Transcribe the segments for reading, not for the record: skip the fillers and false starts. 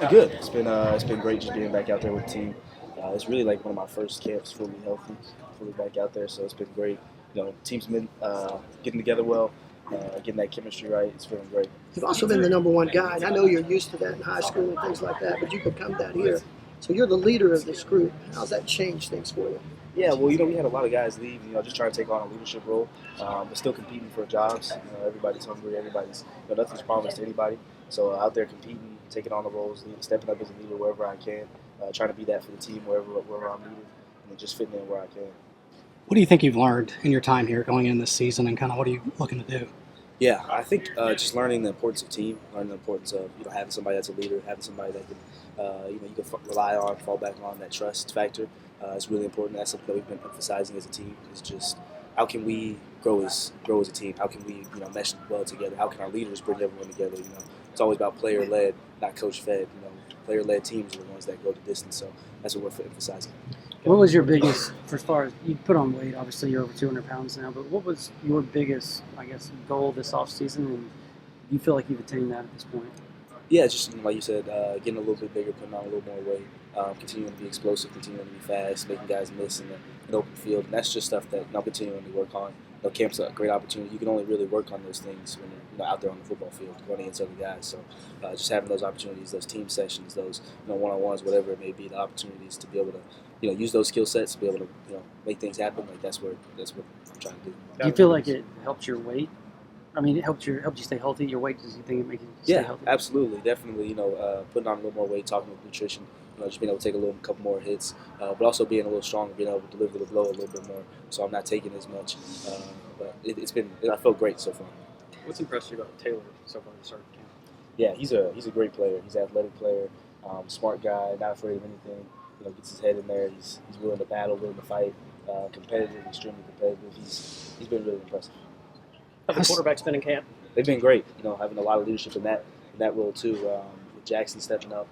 Good. It's been great just being back out there with the team. It's really like one of my first camps fully healthy, fully back out there. So it's been great. Team's been getting together well, getting that chemistry right. It's feeling great. You've also been the number one guy, and I know you're used to that in high school and things like that, but you become that here. So you're the leader of this group. How's that changed things for you? Yeah, well, we had a lot of guys leave, just trying to take on a leadership role, but still competing for jobs. Everybody's hungry. Everybody's, nothing's promised to anybody. So out there competing, taking on the roles, stepping up as a leader wherever I can, trying to be that for the team wherever I'm needed, and then just fitting in where I can. What do you think you've learned in your time here going in this season, and kind of what are you looking to do? Yeah, I think just learning the importance of team, learning the importance of having somebody that's a leader, having somebody that can you can rely on, fall back on. That trust factor is really important. That's something that we've been emphasizing as a team. Is just how can we grow as a team? How can we mesh well together? How can our leaders bring everyone together? It's always about player led, not coach fed. Player led teams are the ones that go the distance. So that's what we're emphasizing. What was your biggest, as far as you put on weight? Obviously, you're over 200 pounds now. But what was your biggest, goal this off season? And do you feel like you've attained that at this point? Yeah, just like you said, getting a little bit bigger, putting on a little more weight, continuing to be explosive, continuing to be fast, making guys miss in the open field. And that's just stuff that I'm continuing to work on. Camp's a great opportunity. You can only really work on those things when you're out there on the football field, running against other guys. So just having those opportunities, those team sessions, those one-on-ones, whatever it may be, the opportunities to be able to use those skill sets to be able to make things happen. That's what I'm trying to do. Do you feel like it helped your weight? I mean, it helped you stay healthy. Your weight, does you think it makes you stay healthy? Yeah, absolutely, definitely. Putting on a little more weight, talking with nutrition. Just being able to take a couple more hits, but also being a little stronger, being able to deliver the blow a little bit more. So I'm not taking as much. But I felt great so far. What's impressed you about Taylor so far in the start of camp? Yeah, he's a great player. He's an athletic player, smart guy, not afraid of anything. Gets his head in there. He's willing to battle, willing to fight, competitive, extremely competitive. He's been really impressive. How have the quarterbacks been in camp? They've been great. Having a lot of leadership in that role too. With Jackson stepping up,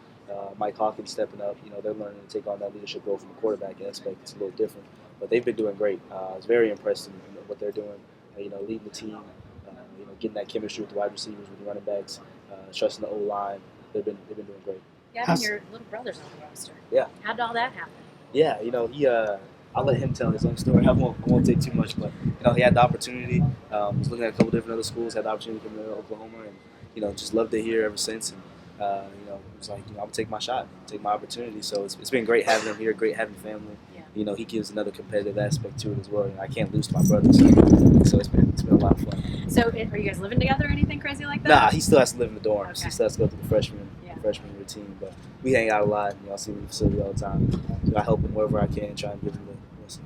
Mike Hawkins stepping up. They're learning to take on that leadership role from the quarterback aspect. It's a little different, but they've been doing great. I was very impressed in what they're doing. Leading the team. Getting that chemistry with the wide receivers, with the running backs, trusting the O-line. They've been doing great. Gavin, your little brother's on the roster. Yeah. How did all that happen? Yeah, I'll let him tell his own story. I won't take too much, but he had the opportunity. Was looking at a couple different other schools, had the opportunity to come to Oklahoma, and just loved it here ever since. And it was like, I'm gonna take my shot, take my opportunity. So it's been great having him here, great having family. Yeah. He gives another competitive aspect to it as well. I can't lose to my brother, so it's been a lot of fun. So are you guys living together or anything crazy like that? Nah, he still has to live in the dorms. Okay. He still has to go through the freshman routine, but we hang out a lot. I see him in the facility all the time. I help him wherever I can, try and give him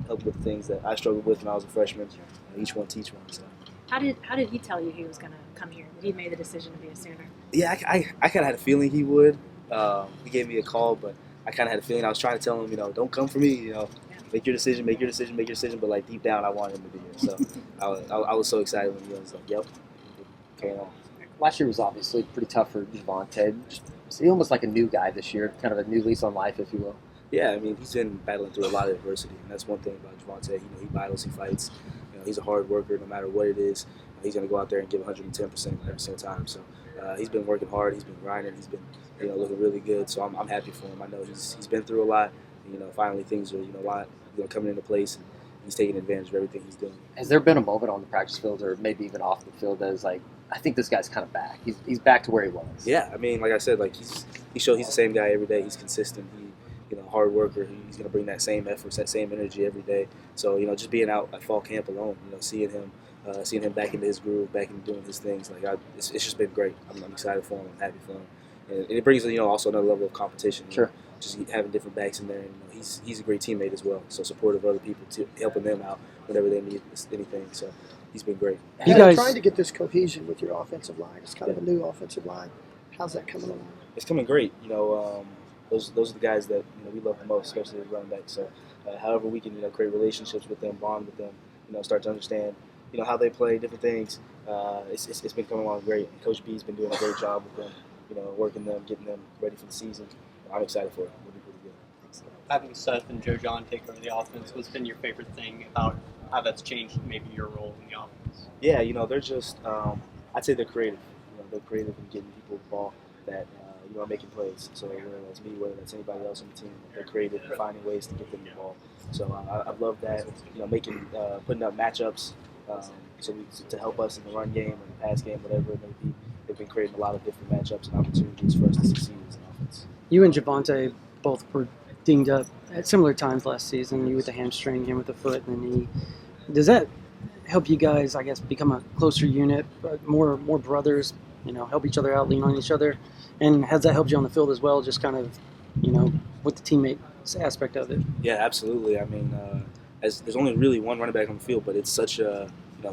help with the things that I struggled with when I was a freshman. Each one teach one. So. How did he tell you he was going to come here? That he made the decision to be a Sooner? Yeah, I kind of had a feeling he would. He gave me a call, but I kind of had a feeling. I was trying to tell him, don't come for me. Make your decision, make your decision, make your decision. But like deep down, I wanted him to be here. So I was so excited when he was like, "Yep, carrying on." Last year was obviously pretty tough for Javonte. He's almost like a new guy this year, kind of a new lease on life, if you will. Yeah, I mean, he's been battling through a lot of adversity, and that's one thing about Javonte. He battles, he fights. He's a hard worker, no matter what it is. He's going to go out there and give 110% every single time. So he's been working hard. He's been grinding. He's been looking really good. So I'm happy for him. I know he's been through a lot. Finally things are coming into place, and he's taking advantage of everything he's doing. Has there been a moment on the practice field, or maybe even off the field, that is like, I think this guy's kind of back. He's back to where he was. Yeah, I mean, like I said, he's the same guy every day. He's consistent. Hard worker. He's going to bring that same effort, that same energy every day. So just being out at fall camp alone, seeing him back into his groove, back into doing his things, it's just been great. I'm excited for him. I'm happy for him, and it brings also another level of competition. Sure. Just having different backs in there, and he's a great teammate as well. So supportive of other people, helping them out whenever they need anything. So he's been great. You guys trying to get this cohesion with your offensive line. It's kind of a new offensive line. How's that coming along? It's coming great. Those are the guys that we love the most, especially the running backs. So, however we can create relationships with them, bond with them, start to understand how they play, different things. It's been coming along great. And Coach B's been doing a great job with them, working them, getting them ready for the season. I'm excited for it. It'll be pretty good. Having Seth and Joe John take over the offense, what's been your favorite thing about how that's changed maybe your role in the offense? Yeah, they're just I'd say they're creative. They're creative in getting people the ball that making plays. So whether that's me, whether that's anybody else on the team, they're creative and finding ways to get them the ball. So I love that. Putting up matchups to help us in the run game or the pass game, whatever it may be. They've been creating a lot of different matchups and opportunities for us to succeed as an offense. You and Javonte both were dinged up at similar times last season. You with the hamstring, him with the foot and the knee. Does that help you guys, I guess, become a closer unit, more brothers? Help each other out, lean on each other, and has that helped you on the field as well? Just kind of, with the teammate aspect of it. Yeah, absolutely. I mean, as there's only really one running back on the field, but it's such a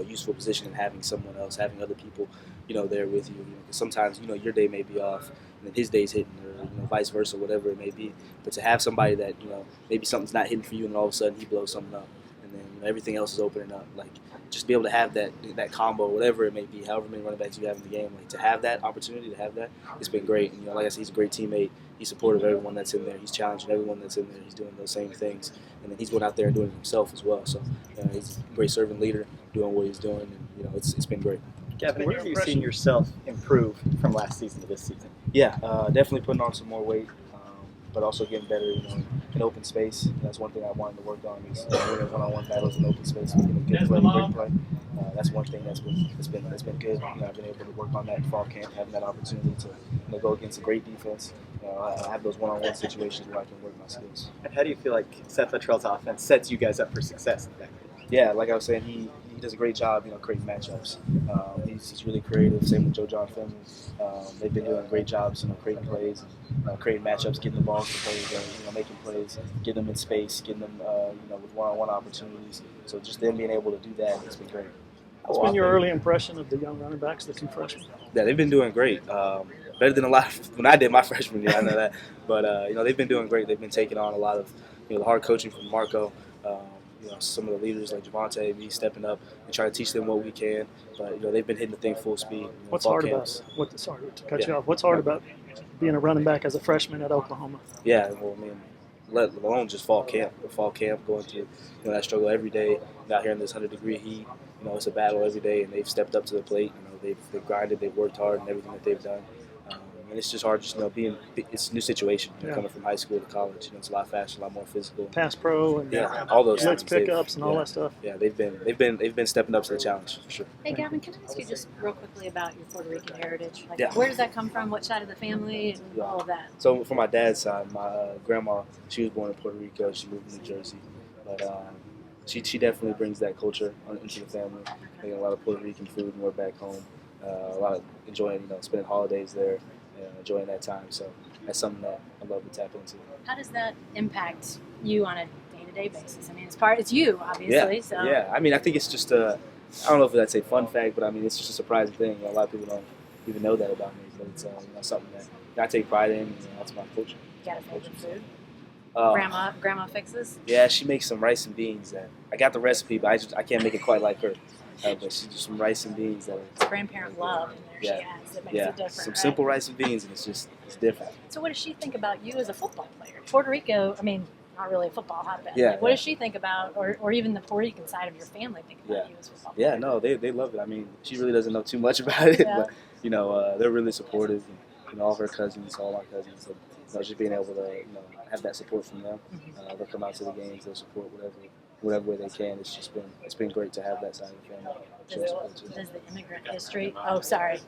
useful position in having someone else, having other people, there with you. Because sometimes your day may be off, and then his day's hitting, or vice versa, whatever it may be. But to have somebody that maybe something's not hitting for you, and all of a sudden he blows something up, and then everything else is opening up. Like just be able to have that combo, whatever it may be, however many running backs you have in the game, like to have that opportunity, to have that, it's been great. And like I said, he's a great teammate. He's supportive of everyone that's in there. He's challenging everyone that's in there. He's doing those same things, and then he's going out there and doing it himself as well. So he's a great servant leader, doing what he's doing, and it's been great. Gavin, where have you seen yourself improve from last season to this season? Yeah, definitely putting on some more weight, but also getting better, in open space. That's one thing I wanted to work on is winning one-on-one battles in open space, making a good play, great play. That's one thing that's been good. I've been able to work on that in fall camp, having that opportunity to go against a great defense. I have those one-on-one situations where I can work my skills. And how do you feel like Seth Luttrell's offense sets you guys up for success in that? Yeah, like I was saying, he does a great job, creating matchups. He's really creative. Same with John Family. They've been doing great jobs, creating plays, creating matchups, getting the ball to players, making plays, getting them in space, getting them, with one-on-one opportunities. So just them being able to do that, it's been great. What's been your early impression of the young running backs, the two freshmen? Yeah, they've been doing great. Better than a lot when I did my freshman year, I know that. But they've been doing great. They've been taking on a lot of the hard coaching from Marco. Some of the leaders like Javonte, me stepping up and trying to teach them what we can. But they've been hitting the thing full speed. What's hard about What's hard about being a running back as a freshman at Oklahoma? Yeah, well, I mean, let alone just fall camp. Fall camp, going through that struggle every day. Out here in this 100-degree heat, it's a battle every day, and they've stepped up to the plate. They've grinded, they've worked hard, and everything that they've done. And it's just hard, it's a new situation coming from high school to college. It's a lot faster, a lot more physical. Pass pro and all those blitz things. Pickups and all that stuff. Yeah, they've been stepping up to the challenge for sure. Hey Gavin, can I ask you just real quickly about your Puerto Rican heritage? Yeah. Where does that come from? What side of the family and all of that? So from my dad's side, my grandma, she was born in Puerto Rico. She moved to New Jersey, but she definitely brings that culture into the family. Making a lot of Puerto Rican food when we're back home. A lot of enjoying, spending holidays there. Enjoying that time, so that's something that I love to tap into. How does that impact you on a day-to-day basis? I mean, it's you, obviously. Yeah, so. yeah. I mean, I think it's just I don't know if that's a fun fact, but I mean, it's just a surprising thing. A lot of people don't even know that about me, but it's something that I take pride in. That's my culture. Got a favorite food? Uh, Grandma fixes? Yeah, she makes some rice and beans that I got the recipe, but I can't make it quite like her. But she just some rice and beans that It's grandparent love in there. She adds that makes it different. Some right? simple rice and beans, and it's different. So what does she think about you as a football player? Puerto Rico, I mean, not really a football hotbed. Yeah, What does she think about, or even the Puerto Rican side of your family think about you as a football player? Yeah, no, they love it. I mean, she really doesn't know too much about it, Yeah. but they're really supportive. And, all her cousins, all our cousins, and just being able to have that support from them. They'll come out to the games, they'll support whatever way they can. It's been great to have that side of the family. Does the immigrant history? Oh, sorry.